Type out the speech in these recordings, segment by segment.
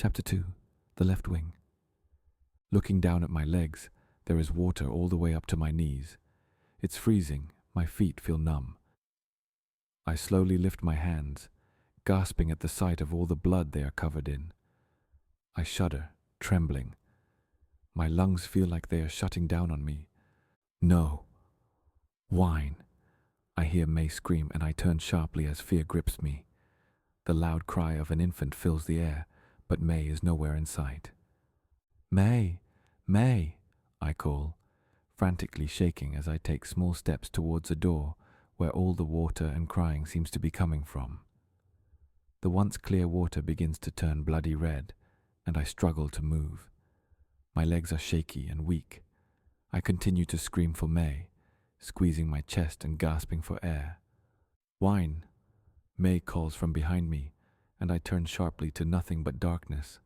Chapter 2. The Left Wing. Looking down at my legs, there is water all the way up to my knees. It's freezing, my feet feel numb. I slowly lift my hands, gasping at the sight of all the blood they are covered in. I shudder, trembling. My lungs feel like they are shutting down on me. No. Wine. I hear May scream and I turn sharply as fear grips me. The loud cry of an infant fills the air, but May is nowhere in sight. May! May! I call, frantically shaking as I take small steps towards a door where all the water and crying seems to be coming from. The once clear water begins to turn bloody red, and I struggle to move. My legs are shaky and weak. I continue to scream for May, squeezing my chest and gasping for air. Wine! May calls from behind me, and I turn sharply to nothing but darkness.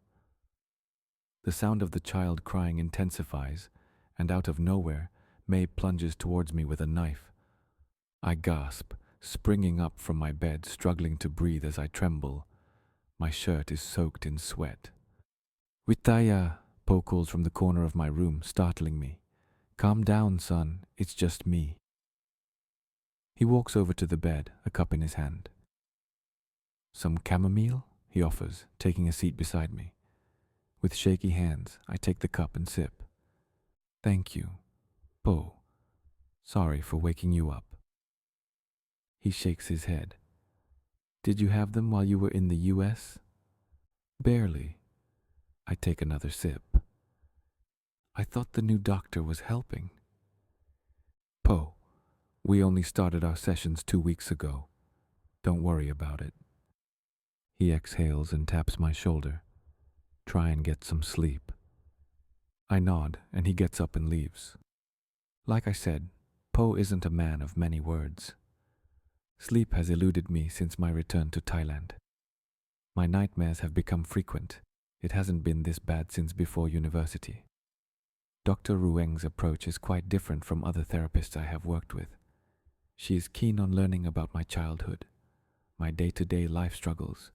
The sound of the child crying intensifies, and out of nowhere, May plunges towards me with a knife. I gasp, springing up from my bed, struggling to breathe as I tremble. My shirt is soaked in sweat. Vitaya, Po calls from the corner of my room, startling me. Calm down, son, it's just me. He walks over to the bed, a cup in his hand. Some chamomile? He offers, taking a seat beside me. With shaky hands, I take the cup and sip. Thank you, Po. Sorry for waking you up. He shakes his head. Did you have them while you were in the U.S.? Barely. I take another sip. I thought the new doctor was helping. Po, we only started our sessions 2 weeks ago. Don't worry about it. He exhales and taps my shoulder. Try and get some sleep. I nod and he gets up and leaves. Like I said, Po isn't a man of many words. Sleep has eluded me since my return to Thailand. My nightmares have become frequent. It hasn't been this bad since before university. Dr. Rueng's approach is quite different from other therapists I have worked with. She is keen on learning about my childhood, my day-to-day life struggles,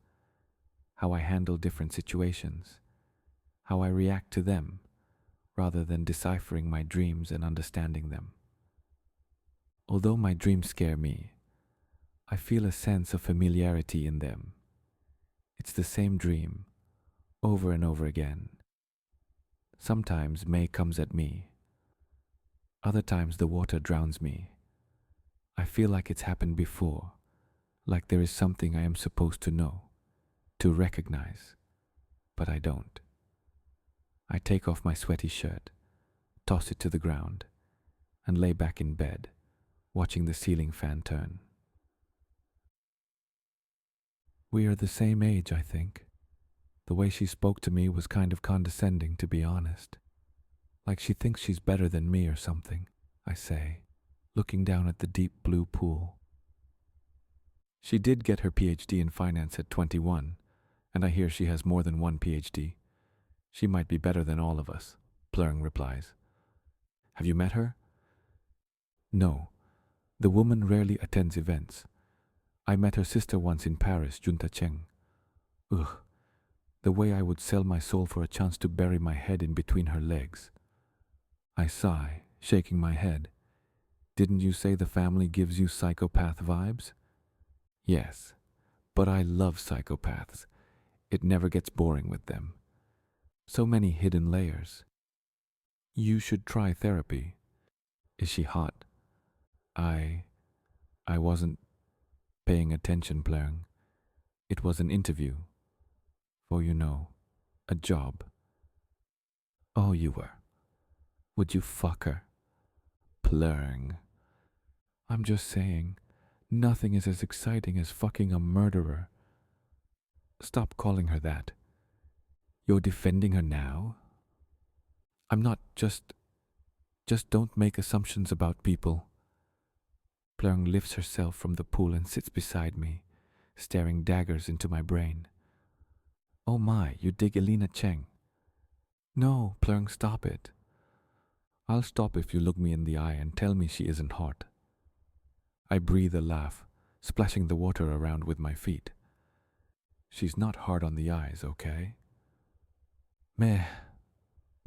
how I handle different situations, how I react to them, rather than deciphering my dreams and understanding them. Although my dreams scare me, I feel a sense of familiarity in them. It's the same dream, over and over again. Sometimes May comes at me. Other times the water drowns me. I feel like it's happened before, like there is something I am supposed to know, to recognize, but I don't. I take off my sweaty shirt, toss it to the ground, and lay back in bed, watching the ceiling fan turn. We are the same age, I think. The way she spoke to me was kind of condescending, to be honest. Like she thinks she's better than me or something, I say, looking down at the deep blue pool. She did get her PhD in finance at 21, and I hear she has more than one PhD. She might be better than all of us, Plurng replies. Have you met her? No. The woman rarely attends events. I met her sister once in Paris, Junta Cheng. Ugh. The way I would sell my soul for a chance to bury my head in between her legs. I sigh, shaking my head. Didn't you say the family gives you psychopath vibes? Yes, but I love psychopaths. It never gets boring with them. So many hidden layers. You should try therapy. Is she hot? I wasn't paying attention, Plurng. It was an interview. For, a job. Oh, you were. Would you fuck her? Plurng. I'm just saying, nothing is as exciting as fucking a murderer. Stop calling her that. You're defending her now? I'm not. Just don't make assumptions about people. Plurng lifts herself from the pool and sits beside me, staring daggers into my brain. Oh my, you dig Elena Cheng. No, Plurng, stop it. I'll stop if you look me in the eye and tell me she isn't hot. I breathe a laugh, splashing the water around with my feet. She's not hard on the eyes, okay? Meh,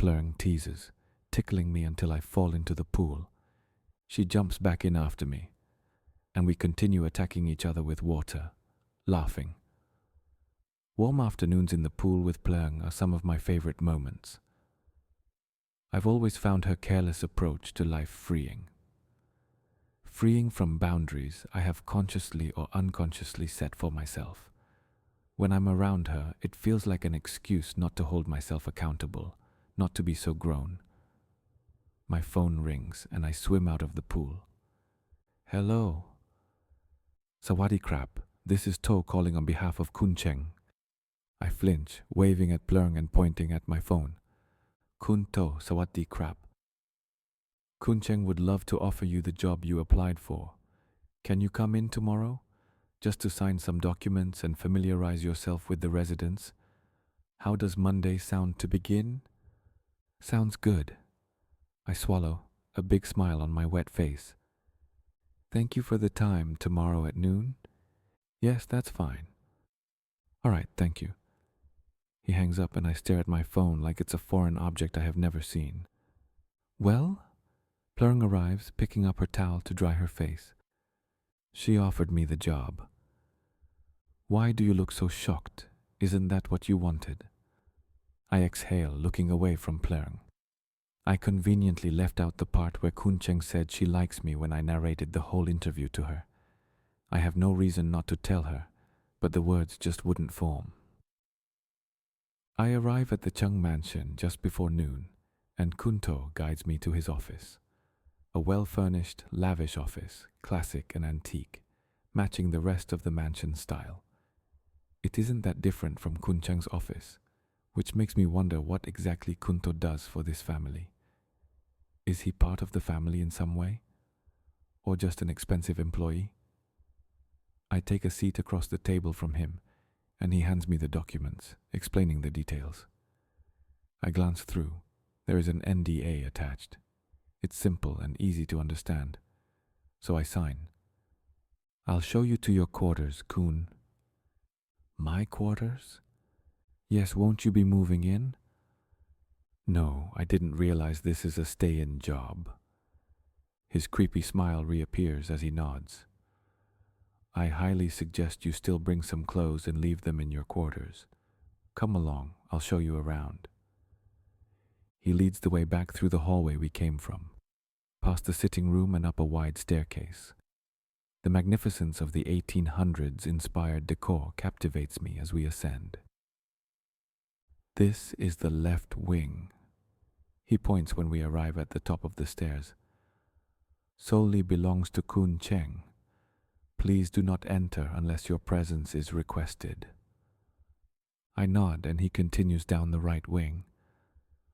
Plurng teases, tickling me until I fall into the pool. She jumps back in after me, and we continue attacking each other with water, laughing. Warm afternoons in the pool with Plurng are some of my favorite moments. I've always found her careless approach to life freeing. Freeing from boundaries I have consciously or unconsciously set for myself. When I'm around her, it feels like an excuse not to hold myself accountable, not to be so grown. My phone rings and I swim out of the pool. Hello. Sawadee krap, this is To calling on behalf of Kun Cheng. I flinch, waving at Plurng and pointing at my phone. Kun To, Sawadee krap. Kun Cheng would love to offer you the job you applied for. Can you come in tomorrow? Just to sign some documents and familiarize yourself with the residents. How does Monday sound to begin? Sounds good. I swallow, a big smile on my wet face. Thank you for the time tomorrow at noon. Yes, that's fine. All right, thank you. He hangs up and I stare at my phone like it's a foreign object I have never seen. Well? Plurng arrives, picking up her towel to dry her face. She offered me the job. Why do you look so shocked? Isn't that what you wanted? I exhale, looking away from Plurng. I conveniently left out the part where Kun Cheng said she likes me when I narrated the whole interview to her. I have no reason not to tell her, but the words just wouldn't form. I arrive at the Chung mansion just before noon, and Kunto guides me to his office. A well-furnished, lavish office, classic and antique, matching the rest of the mansion style. It isn't that different from Kun Cheng's office, which makes me wonder what exactly Kunto does for this family. Is he part of the family in some way? Or just an expensive employee? I take a seat across the table from him, and he hands me the documents, explaining the details. I glance through. There is an NDA attached. It's simple and easy to understand, so I sign. I'll show you to your quarters, Kun. My quarters? Yes, won't you be moving in? No, I didn't realize this is a stay-in job. His creepy smile reappears as he nods. I highly suggest you still bring some clothes and leave them in your quarters. Come along, I'll show you around. He leads the way back through the hallway we came from, past the sitting room and up a wide staircase. The magnificence of the 1800s-inspired decor captivates me as we ascend. This is the left wing. He points when we arrive at the top of the stairs. Solely belongs to Kun Cheng. Please do not enter unless your presence is requested. I nod and he continues down the right wing.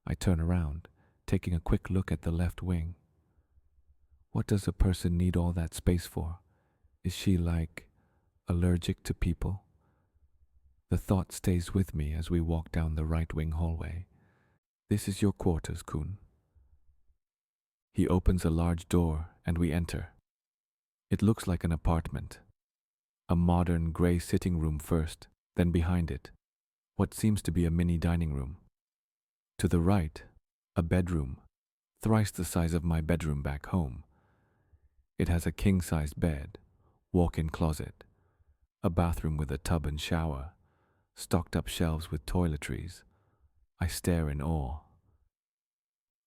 I turn around, taking a quick look at the left wing. What does a person need all that space for? Is she, like, allergic to people? The thought stays with me as we walk down the right wing hallway. This is your quarters, Kun. He opens a large door and we enter. It looks like an apartment. A modern grey sitting room first, then behind it, what seems to be a mini dining room. To the right, a bedroom, thrice the size of my bedroom back home. It has a king-sized bed, walk-in closet, a bathroom with a tub and shower, stocked up shelves with toiletries. I stare in awe.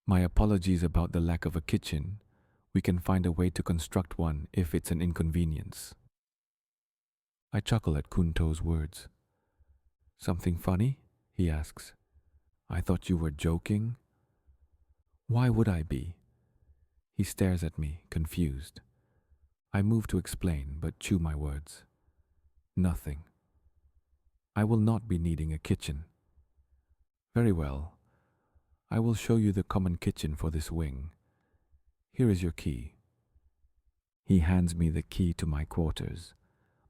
My apologies about the lack of a kitchen. We can find a way to construct one if it's an inconvenience. I chuckle at Kunto's words. Something funny? He asks. I thought you were joking. Why would I be? He stares at me, confused. I move to explain, but chew my words. Nothing. I will not be needing a kitchen. Very well. I will show you the common kitchen for this wing. Here is your key. He hands me the key to my quarters,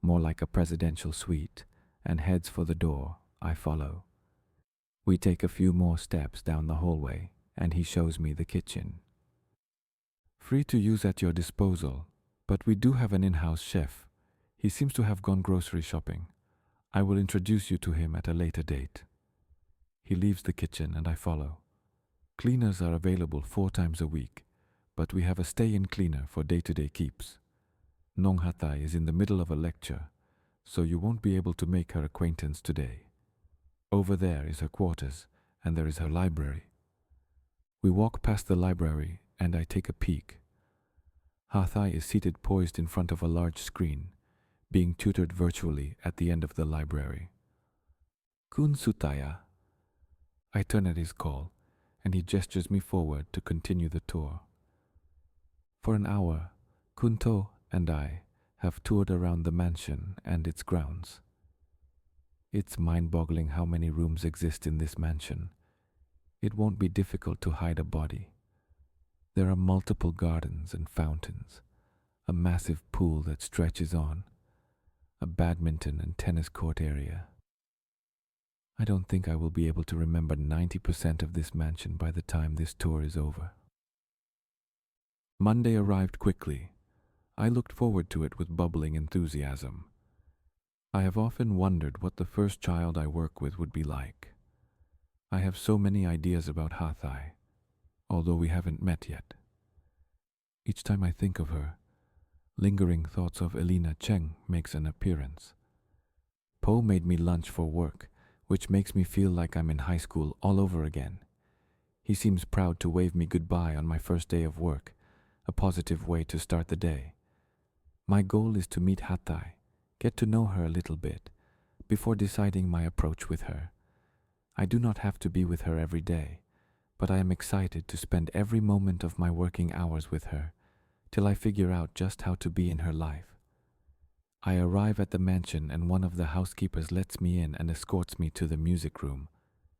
more like a presidential suite, and heads for the door. I follow. We take a few more steps down the hallway, and he shows me the kitchen. Free to use at your disposal, but we do have an in-house chef. He seems to have gone grocery shopping. I will introduce you to him at a later date. He leaves the kitchen and I follow. Cleaners are available 4 times a week, but we have a stay-in cleaner for day-to-day keeps. Nong Hathai is in the middle of a lecture, so you won't be able to make her acquaintance today. Over there is her quarters, and there is her library. We walk past the library, and I take a peek. Hathai is seated poised in front of a large screen, being tutored virtually at the end of the library. Kun Sutaya. I turn at his call, and he gestures me forward to continue the tour. For an hour, Kunto and I have toured around the mansion and its grounds. It's mind-boggling how many rooms exist in this mansion. It won't be difficult to hide a body. There are multiple gardens and fountains, a massive pool that stretches on, a badminton and tennis court area. I don't think I will be able to remember 90% of this mansion by the time this tour is over. Monday arrived quickly. I looked forward to it with bubbling enthusiasm. I have often wondered what the first child I work with would be like. I have so many ideas about Hathai, although we haven't met yet. Each time I think of her, lingering thoughts of Elena Cheng makes an appearance. Po made me lunch for work, which makes me feel like I'm in high school all over again. He seems proud to wave me goodbye on my first day of work, a positive way to start the day. My goal is to meet Hathai, get to know her a little bit, before deciding my approach with her. I do not have to be with her every day, but I am excited to spend every moment of my working hours with her, till I figure out just how to be in her life. I arrive at the mansion and one of the housekeepers lets me in and escorts me to the music room.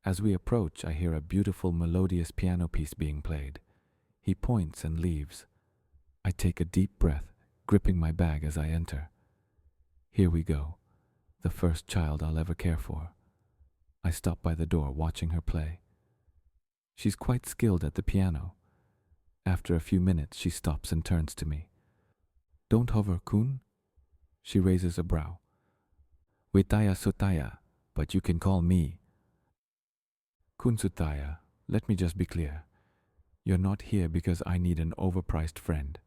As we approach, I hear a beautiful melodious piano piece being played. He points and leaves. I take a deep breath, gripping my bag as I enter. Here we go, the first child I'll ever care for. I stop by the door watching her play. She's quite skilled at the piano. After a few minutes, she stops and turns to me. Don't hover, Kun. She raises a brow. Witaya Sutaya, but you can call me. Kun Sutaya, let me just be clear. You're not here because I need an overpriced friend.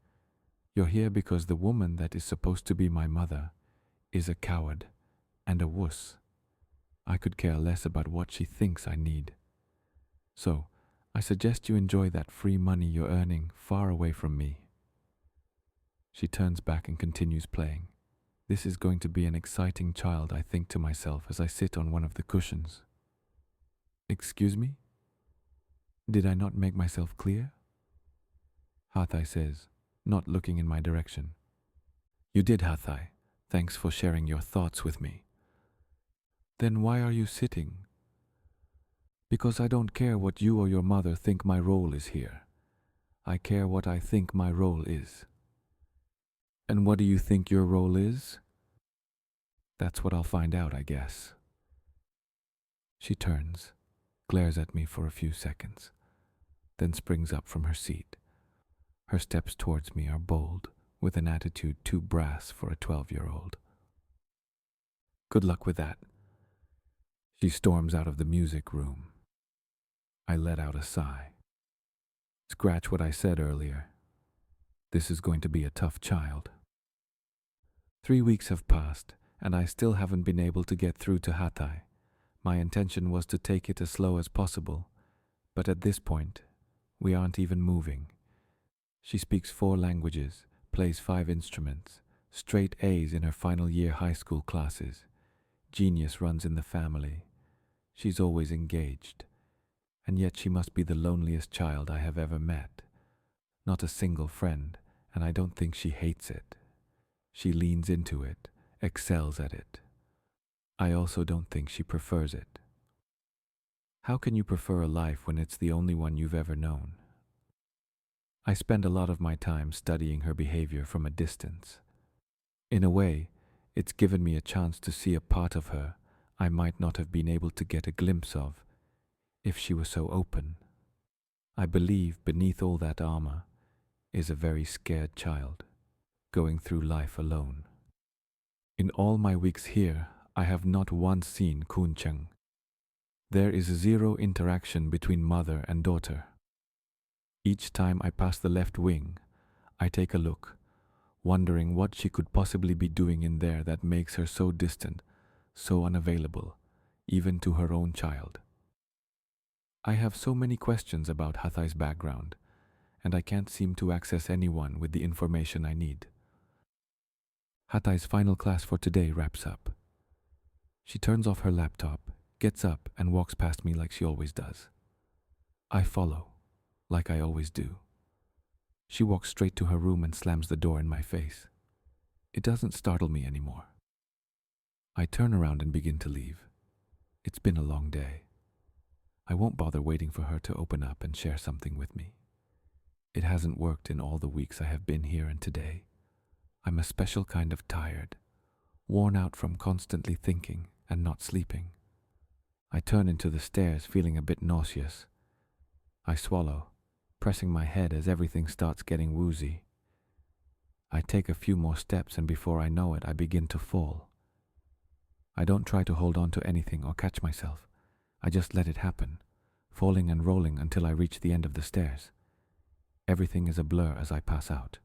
You're here because the woman that is supposed to be my mother is a coward and a wuss. I could care less about what she thinks I need. So, I suggest you enjoy that free money you're earning far away from me. She turns back and continues playing. This is going to be an exciting child, I think to myself as I sit on one of the cushions. Excuse me? Did I not make myself clear? Hathai says, not looking in my direction. You did, Hathai. Thanks for sharing your thoughts with me. Then why are you sitting? Because I don't care what you or your mother think my role is here. I care what I think my role is. And what do you think your role is? That's what I'll find out, I guess. She turns, glares at me for a few seconds, then springs up from her seat. Her steps towards me are bold, with an attitude too brass for a 12-year-old. Good luck with that. She storms out of the music room. I let out a sigh. Scratch what I said earlier. This is going to be a tough child. 3 weeks have passed, and I still haven't been able to get through to Hathai. My intention was to take it as slow as possible, but at this point, we aren't even moving. She speaks 4 languages, plays 5 instruments, straight A's in her final year high school classes. Genius runs in the family. She's always engaged, and yet she must be the loneliest child I have ever met. Not a single friend, and I don't think she hates it. She leans into it, excels at it. I also don't think she prefers it. How can you prefer a life when it's the only one you've ever known? I spend a lot of my time studying her behavior from a distance. In a way, it's given me a chance to see a part of her I might not have been able to get a glimpse of if she were so open. I believe beneath all that armor is a very scared child, going through life alone. In all my weeks here, I have not once seen Kun Cheng. There is zero interaction between mother and daughter. Each time I pass the left wing, I take a look, wondering what she could possibly be doing in there that makes her so distant, so unavailable, even to her own child. I have so many questions about Hathai's background, and I can't seem to access anyone with the information I need. Hathai's final class for today wraps up. She turns off her laptop, gets up, and walks past me like she always does. I follow, like I always do. She walks straight to her room and slams the door in my face. It doesn't startle me anymore. I turn around and begin to leave. It's been a long day. I won't bother waiting for her to open up and share something with me. It hasn't worked in all the weeks I have been here, and today I'm a special kind of tired, worn out from constantly thinking and not sleeping. I turn into the stairs feeling a bit nauseous. I swallow, pressing my head as everything starts getting woozy. I take a few more steps, and before I know it, I begin to fall. I don't try to hold on to anything or catch myself. I just let it happen, falling and rolling until I reach the end of the stairs. Everything is a blur as I pass out.